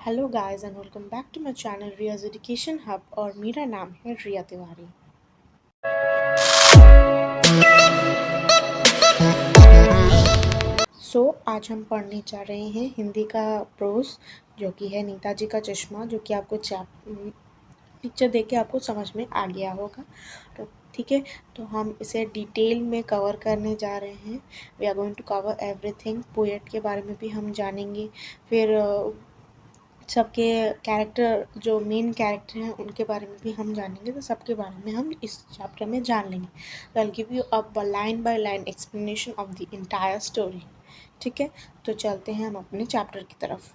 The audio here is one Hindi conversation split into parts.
Hello guys and welcome back to my channel Riyaz education hub और मेरा नाम है रिया तिवारी। आज हम पढ़ने जा रहे हैं हिंदी का प्रोज जो कि है नेताजी का चश्मा, जो कि आपको पिक्चर देख के आपको समझ में आ गया होगा। तो ठीक है, तो हम इसे डिटेल में कवर करने जा रहे हैं। We are going to cover everything. Poet के बारे में भी हम जानेंगे, फिर सबके कैरेक्टर, जो मेन कैरेक्टर हैं उनके बारे में भी हम जानेंगे। तो सबके बारे में हम इस चैप्टर में जान लेंगे। तो I give you a line by line explanation of the entire story. ठीक है, तो चलते हैं हम अपने चैप्टर की तरफ।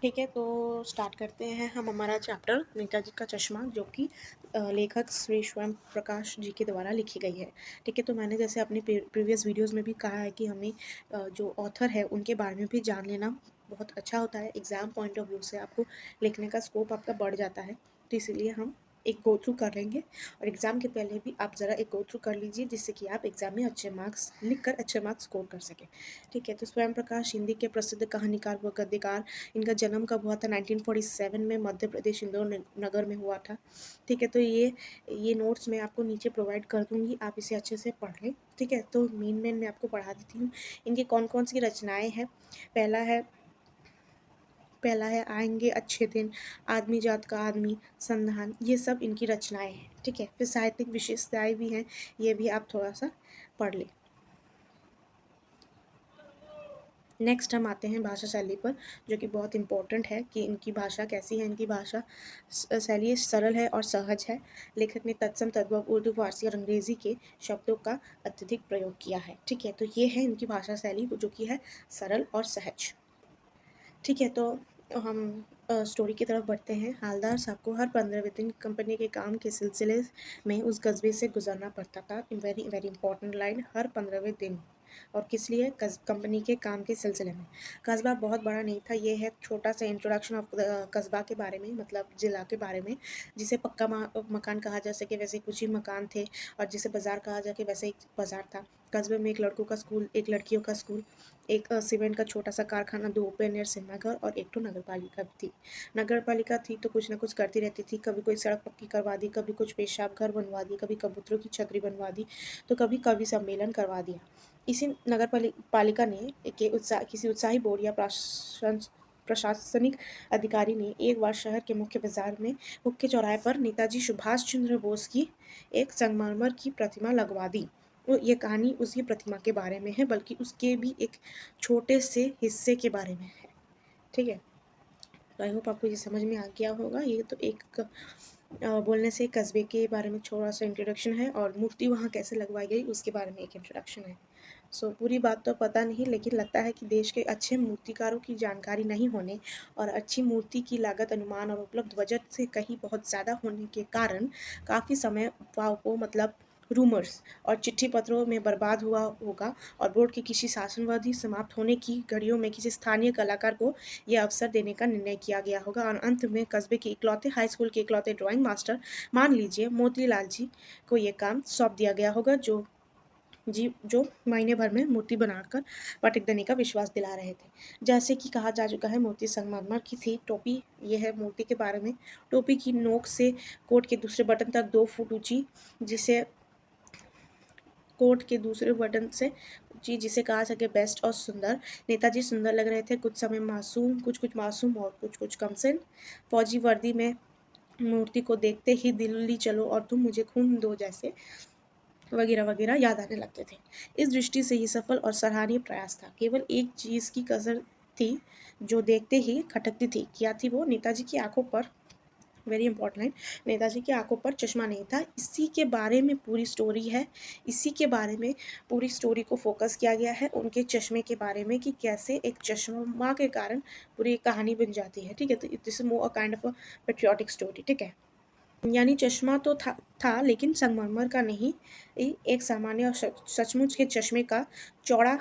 ठीक है, तो स्टार्ट करते हैं हम हमारा चैप्टर नेताजी का चश्मा, जो कि लेखक श्री स्वयं प्रकाश जी के द्वारा लिखी गई है। ठीक है, तो मैंने जैसे अपने प्रीवियस वीडियोस में भी कहा है कि हमें जो ऑथर है उनके बारे में भी जान लेना बहुत अच्छा होता है। एग्ज़ाम पॉइंट ऑफ व्यू से आपको लिखने का स्कोप आपका बढ़ जाता है, तो इसीलिए हम एक गो थ्रू कर लेंगे। और एग्ज़ाम के पहले भी आप ज़रा एक गो थ्रू कर लीजिए, जिससे कि आप एग्ज़ाम में अच्छे मार्क्स लिख कर अच्छे मार्क्स स्कोर कर सकें। ठीक है, तो स्वयं प्रकाश हिंदी के प्रसिद्ध कहानीकार व गद्यकार। इनका जन्म कब हुआ था? 1947 में मध्य प्रदेश इंदौर नगर में हुआ था। ठीक है, तो ये नोट्स मैं आपको नीचे प्रोवाइड कर दूँगी, आप इसे अच्छे से पढ़ लें। ठीक है, तो मेन मैं आपको पढ़ा देती हूँ। इनकी कौन कौन सी रचनाएँ हैं। पहला है आएंगे अच्छे दिन, आदमी जात का आदमी, संधान, ये सब इनकी रचनाएँ हैं। ठीक है, फिर साहित्यिक विशेषताएँ भी हैं, ये भी आप थोड़ा सा पढ़ लें। नेक्स्ट हम आते हैं भाषा शैली पर, जो कि बहुत इम्पोर्टेंट है कि इनकी भाषा कैसी है। इनकी भाषा शैली सरल है और सहज है। लेखक ने तत्सम तद्भव उर्दू, फारसी और अंग्रेज़ी के शब्दों का अत्यधिक प्रयोग किया है। ठीक है, तो ये है इनकी भाषा शैली, जो कि है सरल और सहज। ठीक है, तो हम स्टोरी की तरफ बढ़ते हैं। हालदार साहब को हर 15वें दिन कंपनी के काम के सिलसिले में उस कस्बे से गुजरना पड़ता था। वेरी वेरी इंपॉर्टेंट लाइन, हर 15वें दिन। और किस लिए? कंपनी के काम के सिलसिले में। कस्बा बहुत बड़ा नहीं था। ये है छोटा सा इंट्रोडक्शन ऑफ कस्बा के बारे में, मतलब ज़िला के बारे में। जिसे पक्का मकान कहा जा सके वैसे कुछ ही मकान थे, और जिसे बाज़ार कहा जाके वैसे एक बाज़ार था। कस्बे में एक लड़कों का स्कूल, एक लड़कियों का स्कूल, एक सीमेंट का छोटा सा कारखाना, 2 ओपन एयर सिनेमाघर और एक तो नगर पालिका थी। नगर पालिका थी तो कुछ ना कुछ करती रहती थी। कभी कोई सड़क पक्की करवा दी, कभी कुछ पेशाब घर बनवा दी, कभी कबूतरों की छतरी बनवा दी, तो कभी कवि सम्मेलन करवा दिया। इसी नगर पालिका ने किसी उत्साही बोर्ड या प्रशासनिक अधिकारी ने एक बार शहर के मुख्य चौराहे पर नेताजी सुभाष चंद्र बोस की एक संगमरमर की प्रतिमा लगवा दी। तो ये कहानी उसी प्रतिमा के बारे में है, बल्कि उसके भी एक छोटे से हिस्से के बारे में है। ठीक है, तो आई होप आपको ये समझ में आ गया होगा। ये तो एक बोलने से कस्बे के बारे में थोड़ा सा इंट्रोडक्शन है, और मूर्ति वहाँ कैसे लगवाई गई उसके बारे में एक इंट्रोडक्शन है। पूरी बात तो पता नहीं, लेकिन लगता है कि देश के अच्छे मूर्तिकारों की जानकारी नहीं होने और अच्छी मूर्ति की लागत, अनुमान और उपलब्ध बजट से कहीं बहुत ज़्यादा होने के कारण काफ़ी समय अफवाहों को, मतलब रूमर्स और चिट्ठी पत्रों में बर्बाद हुआ होगा, और बोर्ड की किसी शासनवादी समाप्त होने की घड़ियों में किसी स्थानीय कलाकार को यह अवसर देने का निर्णय किया गया होगा। और अंत में कस्बे के इकलौते हाई स्कूल के इकलौते ड्राइंग मास्टर, मान लीजिए मोतीलाल जी, को ये काम सौंप दिया गया होगा, जो महीने भर में मूर्ति बनाकर पटक देने का विश्वास दिला रहे थे। जैसे कि कहा जा चुका है, मूर्ति संगमरमर की थी। टोपी, ये है मूर्ति के बारे में। टोपी की नोक से कोट के दूसरे बटन तक 2 फुट ऊंची, जिसे कोट के दूसरे बटन से जिसे कहा सके बेस्ट और सुंदर। नेताजी सुंदर लग रहे थे, कुछ समय मासूम, कुछ मासूम और कुछ कमसिन। फौजी वर्दी में मूर्ति को देखते ही दिल्ली चलो और तुम मुझे खून दो जैसे वगैरह वगैरह याद आने लगते थे। इस दृष्टि से ये सफल और सराहनीय प्रयास था। केवल एक चीज़ की कसर थी जो देखते ही खटकती थी। क्या थी वो? नेताजी की आंखों पर, वेरी इंपॉर्टेंट लाइन, नेताजी की आंखों पर चश्मा नहीं था। इसी के बारे में पूरी स्टोरी है। इसी के बारे में पूरी स्टोरी को फोकस किया गया है, उनके चश्मे के बारे में, कि कैसे एक चश्मा के कारण पूरी कहानी बन जाती है। ठीक है, तो this is more a kind of a patriotic story. ठीक है, यानी चश्मा तो था लेकिन संगमरमर का नहीं, एक सामान्य और सचमुच के चश्मे का चौड़ा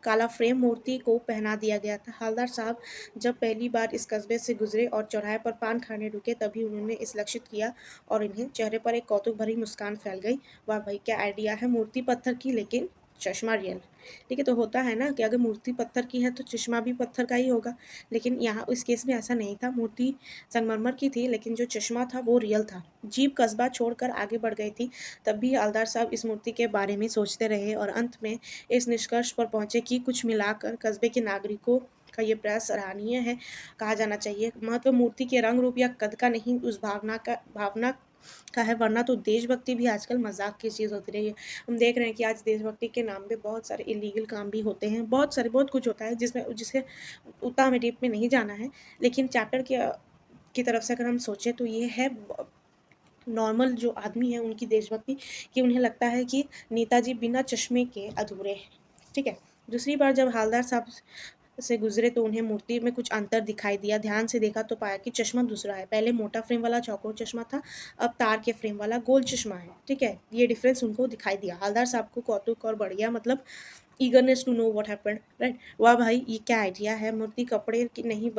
काला फ्रेम मूर्ति को पहना दिया गया था। हवलदार साहब जब पहली बार इस कस्बे से गुजरे और चौराहे पर पान खाने रुके, तभी उन्होंने इस लक्षित किया और इन्हें चेहरे पर एक कौतुक भरी मुस्कान फैल गई। वाह भाई, क्या आइडिया है! मूर्ति पत्थर की, लेकिन चश्मा रियल। ठीक है, तो होता है ना कि अगर मूर्ति पत्थर की है तो चश्मा भी पत्थर का ही होगा, लेकिन यहाँ इस केस में ऐसा नहीं था, मूर्ति संगमरमर की थी लेकिन जो चश्मा था वो रियल था। जीप कस्बा छोड़कर आगे बढ़ गई थी, तब भी हवलदार साहब इस मूर्ति के बारे में सोचते रहे और अंत में इस निष्कर्ष पर पहुंचे कि कुछ मिलाकर कस्बे के नागरिकों का ये प्रयास सराहनीय है, कहा जाना चाहिए। महत्व मूर्ति के रंग रूप या कद का नहीं, उस भावना का है, वरना तो देशभक्ति भी आजकल मजाक की चीज़ होती रही है। हम देख रहे हैं कि आज देशभक्ति के नाम पे बहुत सारे इलीगल काम भी होते हैं, बहुत कुछ होता है जिसमें जिसे उतना हमें डीप में नहीं जाना है। लेकिन चैप्टर की तरफ से अगर हम सोचें तो ये है नॉर्मल जो आदमी है उनकी देशभक्ति, कि उन्हें लगता है कि नेताजी बिना चश्मे के अधूरे हैं। ठीक है, दूसरी बार जब हवलदार साहब से गुजरे तो उन्हें मूर्ति में कुछ अंतर दिखाई दिया। ध्यान से देखा तो पाया कि चश्मा दूसरा है। पहले मोटा फ्रेम वाला चौकोर चश्मा था, अब तार के फ्रेम वाला गोल चश्मा है। ठीक है, ये डिफरेंस उनको दिखाई दिया। हवलदार साहब को कौतुक और बढ़ गया, मतलब eagerness to know what happened, right. वाह भाई, ये क्या आइडिया है, मूर्ति कपड़े की नहीं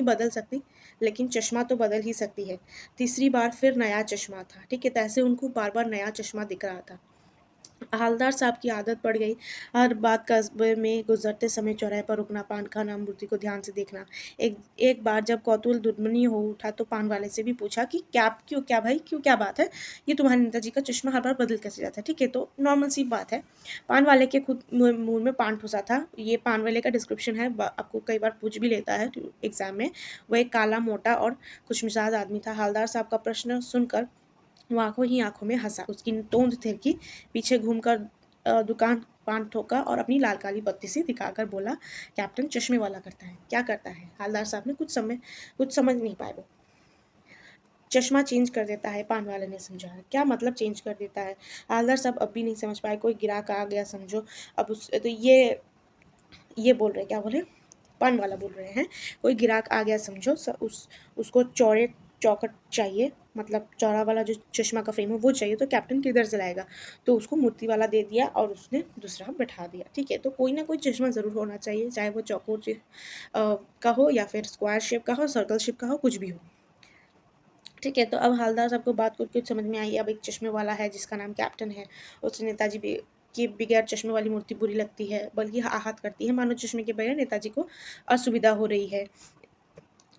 बदल सकती, लेकिन चश्मा तो बदल ही सकती है। तीसरी बार फिर नया चश्मा था। ठीक है, तो ऐसे उनको बार बार नया चश्मा दिख रहा था। हवलदार साहब की आदत पड़ गई, हर बात कस्बे में गुजरते समय चौराहे पर रुकना, पान खाना, मूर्ति को ध्यान से देखना। एक एक बार जब कौतूहल दुश्मनी हो उठा तो पान वाले से भी पूछा कि क्या भाई, क्यों, क्या बात है, ये तुम्हारे नेताजी का चश्मा हर बार बदल कैसे जाता है। ठीक है, तो नॉर्मल सी बात है। पान वाले के खुद मुंह में पान ठुसा था, ये पान वाले का डिस्क्रिप्शन है, आपको कई बार पूछ भी लेता है एग्जाम में। वह एक काला, मोटा और खुशमिजाज आदमी था। हवलदार साहब का प्रश्न सुनकर वो आंखों ही आंखों में हंसा, उसकी तोंद थिरकी, पीछे घूमकर दुकान पान ठोका और अपनी लाल काली बत्ती से दिखाकर बोला, कैप्टन चश्मे वाला करता है। क्या करता है? हवलदार साहब ने कुछ समझ नहीं पाए वो। चश्मा चेंज कर देता है, पान वाले ने समझाया। क्या मतलब चेंज कर देता है? हवलदार साहब अब भी नहीं समझ पाए। कोई ग्राहक आ गया समझो, अब उस तो ये बोल रहे, क्या बोले, पान वाला बोल रहे हैं, कोई ग्राहक आ गया समझो, उसको चौड़े चौखट चाहिए, मतलब चौड़ा वाला जो चश्मा का फ्रेम है वो चाहिए, तो कैप्टन किधर से लाएगा? तो उसको मूर्ति वाला दे दिया और उसने दूसरा बैठा दिया। ठीक है, तो कोई ना कोई चश्मा ज़रूर होना चाहिए, चाहे वो चौकोर का हो या फिर स्क्वायर शेप का हो, सर्कल शेप का हो, कुछ भी हो। ठीक है, तो अब हवलदार साहब को बात कुछ समझ में आई। अब एक चश्मे वाला है जिसका नाम कैप्टन है, उसे नेताजी की बगैर चश्मे वाली मूर्ति बुरी लगती है, बल्कि आहत करती है, मानो चश्मे के बगैर नेताजी को असुविधा हो रही है।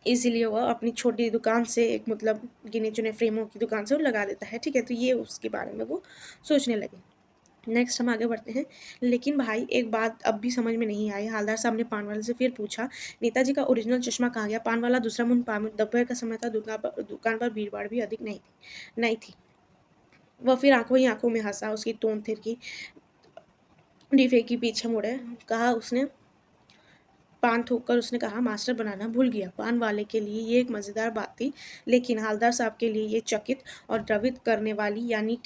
इसीलिए वह अपनी छोटी दुकान से, एक मतलब गिने चुने फ्रेमों की दुकान से वो लगा देता है। ठीक है, तो ये उसके बारे में वो सोचने लगे। नेक्स्ट हम आगे बढ़ते हैं। लेकिन भाई एक बात अब भी समझ में नहीं आई। हवलदार साहब ने पान वाले से फिर पूछा, नेताजी का ओरिजिनल चश्मा कहाँ गया? पान वाला दूसरा मुंह पान, दोपहर का समय था, दुकान पर भीड़ भाड़ भी अधिक नहीं थी। वह फिर आंखों ही आंखों में हंसा, उसकी टोन थिरकी, डीफे की पीछे मुड़े, कहा उसने, पान थूक कर उसने कहा, मास्टर बनाना भूल गया। पान वाले के लिए ये एक मज़ेदार बात थी, लेकिन हवलदार साहब के लिए ये चकित और द्रवित करने वाली, यानी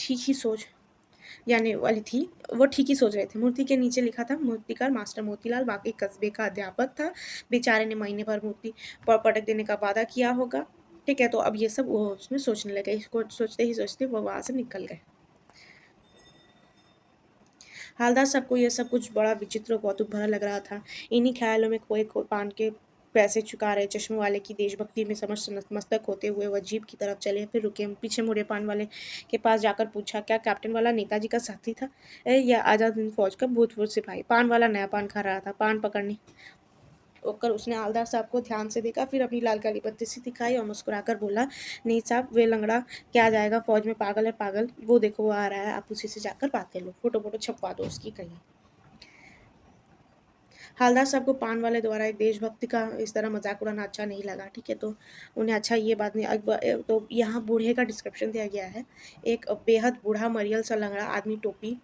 वाली थी। वो ठीक ही सोच रहे थे। मूर्ति के नीचे लिखा था, मूर्तिकार मास्टर मोतीलाल, बाकी कस्बे का अध्यापक था। बेचारे ने महीने भर मूर्ति पटक देने का वादा किया होगा। ठीक है, तो अब ये सब वो उसमें सोचने लगे। इसको सोचते ही सोचते वो वहाँ से निकल गए। हवलदार साहब को यह सब कुछ बड़ा विचित्र और कौतुक भरा लग रहा था। इन्हीं ख्यालों में खोए खो पान के पैसे चुका रहे चश्मे वाले की देशभक्ति में समस्त मस्तक होते हुए वह जीप की तरफ चले, फिर रुके, पीछे मुड़े पान वाले के पास जाकर पूछा, क्या कैप्टन वाला नेताजी का साथी था, या आज़ाद हिंद फौज का भूतपूर्व सिपाही? पान वाला नया पान खा रहा था। पान पकड़ने होकर उसने हवलदार साहब को ध्यान से देखा, फिर अपनी लाल काली बत्ती सी दिखाई और मुस्कुराकर बोला, नहीं साहब, वे लंगड़ा क्या जाएगा फौज में, पागल है पागल, वो देखो वो आ रहा है, आप उसी से जाकर बात कर लो, फोटो फोटो छपवा दो उसकी कहीं। हवलदार साहब को पान वाले द्वारा एक देशभक्ति का इस तरह मजाक उड़ाना अच्छा नहीं लगा। ठीक है, तो उन्हें अच्छा ये बात नहीं तो यहाँ बूढ़े का डिस्क्रिप्शन दिया गया है। एक बेहद बूढ़ा मरियल सा लंगड़ा आदमी टोपी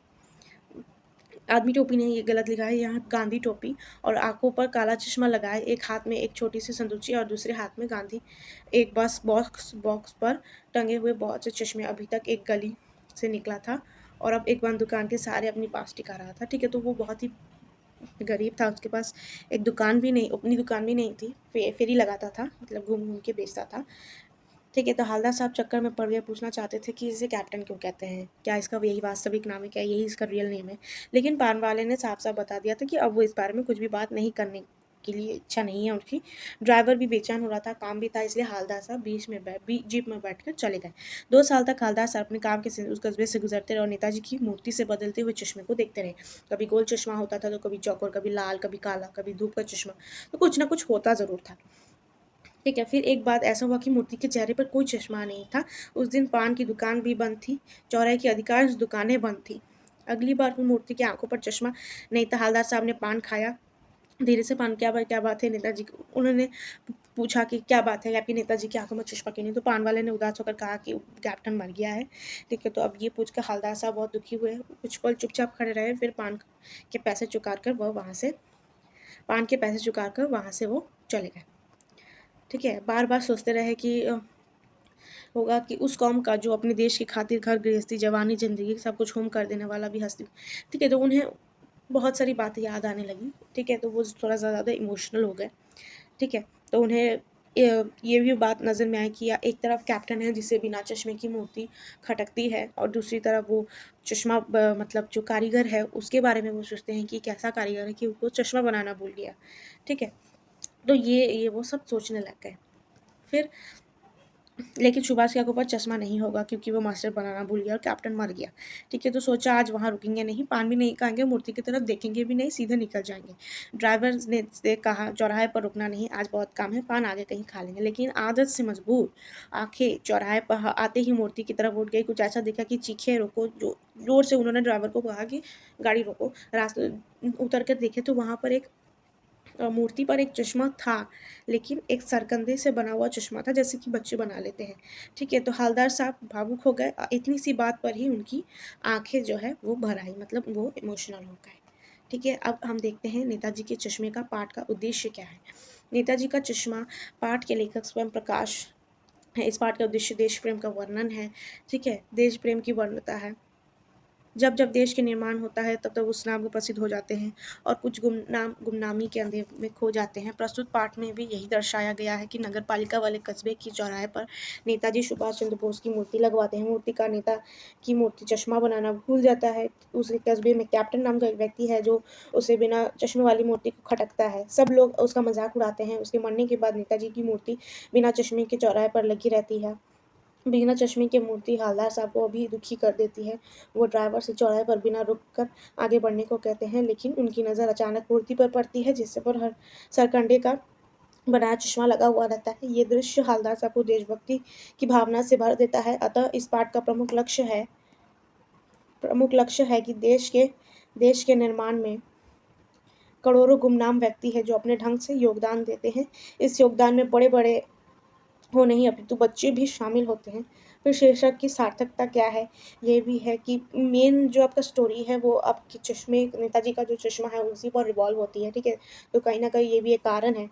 नहीं, ये गलत लिखा है यहाँ, गांधी टोपी और आंखों पर काला चश्मा लगाए, एक हाथ में एक छोटी सी संदूची और दूसरे हाथ में गांधी, एक बस बॉक्स पर टंगे हुए बहुत से चश्मे, अभी तक एक गली से निकला था और अब एक बंद दुकान के सहारे अपनी पास टिका रहा था। ठीक है, तो वो बहुत ही गरीब था, उसके पास एक दुकान भी नहीं, अपनी दुकान भी नहीं थी, फेरी लगाता था, मतलब घूम घूम के बेचता था। ठीक है, तो हवलदार साहब चक्कर में पड़ गए, पूछना चाहते थे कि इसे कैप्टन क्यों कहते हैं, क्या इसका यही वास्तविक नाम है, क्या यही इसका रियल नेम है? लेकिन पान वाले ने साफ साफ बता दिया था कि अब वो इस बारे में कुछ भी बात नहीं करने के लिए इच्छा नहीं है उनकी। ड्राइवर भी बेचैन हो रहा था, काम भी था, इसलिए हवलदार साहब जीप में बैठकर चले गए। 2 साल तक हवलदार साहब अपने काम के उस कस्बे से गुजरते रहे और नेताजी की मूर्ति से बदलते हुए चश्मे को देखते रहे। कभी गोल चश्मा होता था तो कभी चौकोर, कभी लाल, कभी काला, कभी धूप का चश्मा, तो कुछ ना कुछ होता ज़रूर था। ठीक है, फिर एक बात ऐसा हुआ कि मूर्ति के चेहरे पर कोई चश्मा नहीं था। उस दिन पान की दुकान भी बंद थी, चौराहे की अधिकांश दुकानें बंद थीं। अगली बार फिर मूर्ति की आँखों पर चश्मा नहीं था। हवलदार साहब ने पान खाया, धीरे से पान, क्या बात है नेताजी को उन्होंने पूछा कि क्या बात है, आपके नेताजी की आँखों में चश्मा क्यों नहीं? तो पान वाले ने उदास होकर कहा कि कैप्टन मर गया है। ठीक है, तो अब ये पूछ कर हवलदार साहब बहुत दुखी हुए, कुछ पल चुपचाप खड़े रहे, फिर के पैसे चुका कर वह वहाँ से पान के पैसे चुकाकर वहाँ से वो चले गए। ठीक है, बार-बार सोचते रहे कि होगा कि उस कौम का जो अपने देश की खातिर घर गृहस्थी, जवानी, ज़िंदगी सब कुछ होम कर देने वाला भी हस्ती। ठीक है, तो उन्हें बहुत सारी बातें याद आने लगी। ठीक है, तो वो थोड़ा-सा ज़्यादा इमोशनल हो गए। ठीक है, तो उन्हें ये भी बात नज़र में आई कि या एक तरफ कैप्टन है जिसे बिना चश्मे की मूर्ति खटकती है और दूसरी तरफ वो चश्मा मतलब जो कारीगर है उसके बारे में वो सोचते हैं कि कैसा कारीगर है कि वो चश्मा बनाना भूल गया। ठीक है, तो ये वो सब सोचने लग गए। फिर लेकिन सुभाष की आँखों पर चश्मा नहीं होगा क्योंकि वो मास्टर बनाना भूल गया और कैप्टन मर गया। ठीक है, तो सोचा आज वहाँ रुकेंगे नहीं, पान भी नहीं खाएँगे, मूर्ति की तरफ देखेंगे भी नहीं, सीधे निकल जाएँगे। ड्राइवर ने से कहा चौराहे पर रुकना नहीं, आज बहुत काम है, पान आगे कहीं खा लेंगे। लेकिन आदत से मजबूर आँखें चौराहे पर आते ही मूर्ति की तरफ उठ गई। कुछ ऐसा दिखा कि चीखे, रुको, जो ज़ोर से उन्होंने ड्राइवर को कहा कि गाड़ी रोको। रास्ते उतर कर देखे तो वहाँ पर एक मूर्ति पर एक चश्मा था, लेकिन एक सरकंधे से बना हुआ चश्मा था, जैसे कि बच्चे बना लेते हैं। ठीक है, तो हवलदार साहब भावुक हो गए। इतनी सी बात पर ही उनकी आँखें जो है वो भर आई, मतलब वो इमोशनल हो गए। ठीक है, अब हम देखते हैं नेताजी के चश्मे का पाठ का उद्देश्य क्या है। नेताजी का चश्मा पाठ के लेखक स्वयं प्रकाश है। इस पाठ का उद्देश्य देश प्रेम का वर्णन है। ठीक है, देश प्रेम की वर्णता है। जब जब देश के निर्माण होता है तब तब उस नाम को प्रसिद्ध हो जाते हैं और कुछ गुमनामी के अंधेरे में खो जाते हैं। प्रस्तुत पाठ में भी यही दर्शाया गया है कि नगर पालिका वाले कस्बे की चौराहे पर नेताजी सुभाष चंद्र बोस की मूर्ति लगवाते हैं। मूर्ति का नेता की मूर्ति चश्मा बनाना भूल जाता है। उस कस्बे में कैप्टन नाम का एक व्यक्ति है जो उसे बिना चश्मे वाली मूर्ति को खटकता है। सब लोग उसका मजाक उड़ाते हैं। उसके मरने के बाद नेताजी की मूर्ति बिना चश्मे के चौराहे पर लगी रहती है। बिना चश्मे की मूर्ति हवलदार साहब को अभी दुखी कर देती है। वो ड्राइवर से चौराहे पर बिना रुक कर आगे बढ़ने को कहते हैं, लेकिन उनकी नज़र अचानक मूर्ति पर पड़ती है जिससे पर हर सरकंडे का बनाया चश्मा लगा हुआ रहता है। ये दृश्य हवलदार साहब को देशभक्ति की भावना से भर देता है। अतः इस पाठ का प्रमुख लक्ष्य है कि देश के निर्माण में करोड़ों गुमनाम व्यक्ति हैं जो अपने ढंग से योगदान देते हैं। इस योगदान में बड़े-बड़े हो नहीं अपितु बच्चे भी शामिल होते हैं। फिर शीर्षक की सार्थकता क्या है? ये भी है कि मेन जो आपका स्टोरी है वो आपके चश्मे नेताजी का जो चश्मा है उसी पर रिवॉल्व होती है, ठीक है? तो कहीं न कहीं ये भी एक कारण है।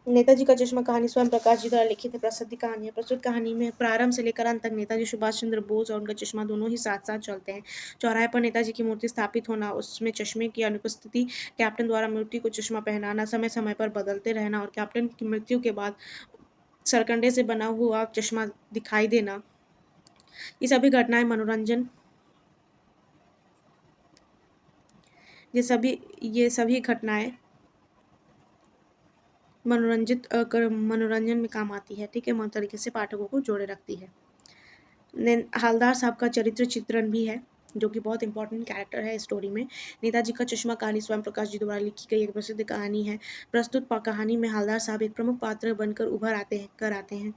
नेताजी का चश्मा कहानी स्वयं प्रकाश जी द्वारा लिखित है, प्रसिद्ध कहानी है। प्रस्तुत कहानी में प्रारंभ से लेकर अंत तक नेताजी सुभाष चंद्र बोस और उनका चश्मा दोनों ही साथ-साथ चलते हैं। चौराहे पर नेताजी की मूर्ति स्थापित होना, उसमें चश्मे की अनुपस्थिति, कैप्टन द्वारा मूर्ति को चश्मा पहनाना, समय-समय पर बदलते रहना और कैप्टन की मृत्यु के बाद सरकंडे से बना हुआ चश्मा दिखाई देना, ये सभी घटनाएँ ये सभी घटनाएँ मनोरंजन में काम आती है, ठीक है? तरीके से पाठकों को जोड़े रखती है। हवलदार साहब का चरित्र चित्रण भी है, जो कि बहुत इंपॉर्टेंट कैरेक्टर है स्टोरी में। नेताजी का चश्मा कहानी स्वयं प्रकाश जी द्वारा लिखी गई एक प्रसिद्ध कहानी है। प्रस्तुत कहानी में हवलदार साहब एक प्रमुख पात्र बनकर आते हैं।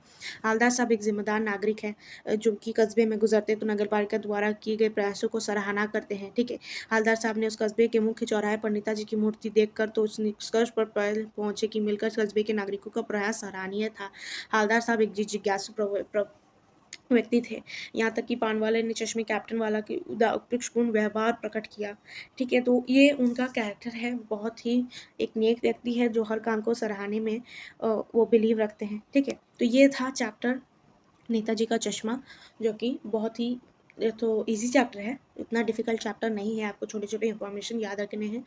हवलदार साहब एक जिम्मेदार नागरिक हैं, जो कि कस्बे में गुजरते तो नगर पालिका द्वारा किए गए प्रयासों को सराहना करते हैं, ठीक है? हवलदार साहब ने उस कस्बे के मुख्य चौराहे पर नेताजी की मूर्ति देखकर तो उस निष्कर्ष पर पहुंचे कि मिलकर कस्बे के नागरिकों का प्रयास सराहनीय था। हवलदार साहब एक जिज्ञासु व्यक्ति थे। यहाँ तक कि पानवाले ने चश्मे कैप्टन वाला की उत्कृष्टपूर्ण व्यवहार प्रकट किया। ठीक है, तो ये उनका कैरेक्टर है, बहुत ही एक नेक व्यक्ति है जो हर काम को सराहने में वो बिलीव रखते हैं। ठीक है, तो ये था चैप्टर नेताजी का चश्मा, जो कि बहुत ही ये तो ईज़ी चैप्टर है, इतना डिफ़िकल्ट चैप्टर नहीं है, आपको छोटे-छोटे इन्फॉर्मेशन याद रखने हैं।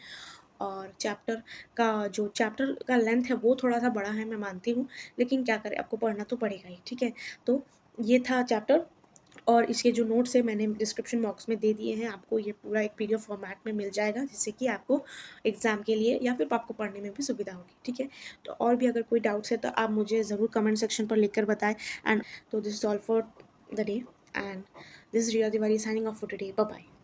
और चैप्टर का लेंथ है वो थोड़ा-सा बड़ा है, मैं मानती हूँ, लेकिन क्या करें, आपको पढ़ना तो पड़ेगा ही, ठीक है? तो ये था चैप्टर और इसके जो नोट्स हैं मैंने डिस्क्रिप्शन बॉक्स में दे दिए हैं, आपको ये पूरा एक पीडीएफ फॉर्मेट में मिल जाएगा, जिससे कि आपको एग्ज़ाम के लिए या फिर आपको पढ़ने में भी सुविधा होगी, ठीक है? तो और भी अगर कोई डाउट्स है तो आप मुझे ज़रूर कमेंट सेक्शन पर लिखकर बताएँ। एंड तो this is all for the day, and this is Riya Tiwari signing off for today. Bye bye.